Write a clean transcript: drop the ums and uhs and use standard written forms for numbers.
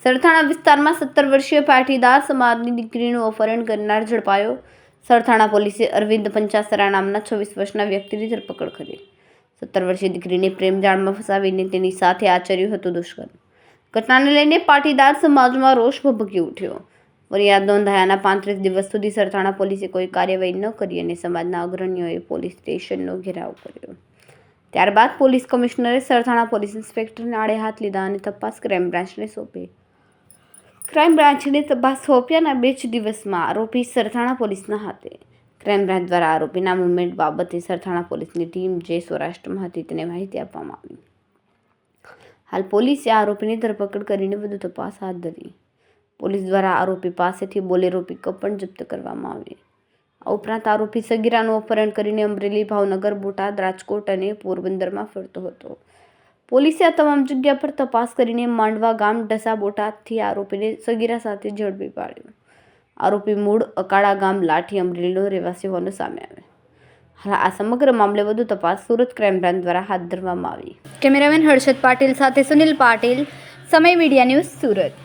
સરથાણા વિસ્તારમાં 17 વર્ષીય પાટીદાર સમાજની દીકરીનું અપહરણ કરનાર ઝડપાયો. સરથાણા પોલીસે અરવિંદ પંચાસરા નામના 26 વર્ષના વ્યક્તિની ધરપકડ કરી. 17 વર્ષીય દીકરીને પ્રેમજાળમાં ફસાવીને તેની સાથે આચર્યું હતું દુષ્કર્મ. ઘટનાને લઈને પાટીદાર સમાજમાં રોષ ભભૂકી ઉઠ્યો. ફરિયાદ નોંધાયાના 35 દિવસ સુધી સરથાણા પોલીસે કોઈ કાર્યવાહી ન કરી અને સમાજના અગ્રણીઓએ પોલીસ સ્ટેશનનો ઘેરાવ કર્યો. ત્યારબાદ પોલીસ કમિશનરે સરથાણા પોલીસ ઇન્સ્પેક્ટરને આડે હાથ લીધા અને તપાસ ક્રાઇમ બ્રાન્ચને સોંપી. ક્રાઇમ બ્રાન્ચને તપાસ સોંપ્યાના 2 જ દિવસમાં આરોપી સરથાણા પોલીસના હાથે. ક્રાઇમ બ્રાન્ચ દ્વારા આરોપીના મૂવમેન્ટ બાબતે સરથાણા પોલીસની ટીમ જે સૌરાષ્ટ્રમાં હતી તેને માહિતી આપવામાં આવી. હાલ પોલીસે આરોપીની ધરપકડ કરીને વધુ તપાસ હાથ ધરી. પોલીસ દ્વારા આરોપી પાસેથી બોલેરો પિકઅપ પણ જપ્ત કરવામાં આવી. આ ઉપરાંત આરોપી સગીરાનું અપહરણ કરીને અમરેલી, ભાવનગર, બોટાદ, રાજકોટ અને પોરબંદરમાં ફરતો હતો. પોલીસે આ તમામ જગ્યા પર તપાસ કરીને માંડવા ગામ ઢસા બોટાદથી આરોપીને સગીરા સાથે ઝડપી પાડ્યો. આરોપી મૂળ અકાળા ગામ લાઠી અમરેલીનો રહેવાસી હોવાનું સામે આવે. હાલ આ સમગ્ર મામલે વધુ તપાસ સુરત ક્રાઇમ બ્રાન્ચ દ્વારા હાથ ધરવામાં આવી. કેમેરામેન હર્ષદ પાટીલ સાથે સુનિલ પાટીલ, સમય મીડિયા ન્યૂઝ, સુરત.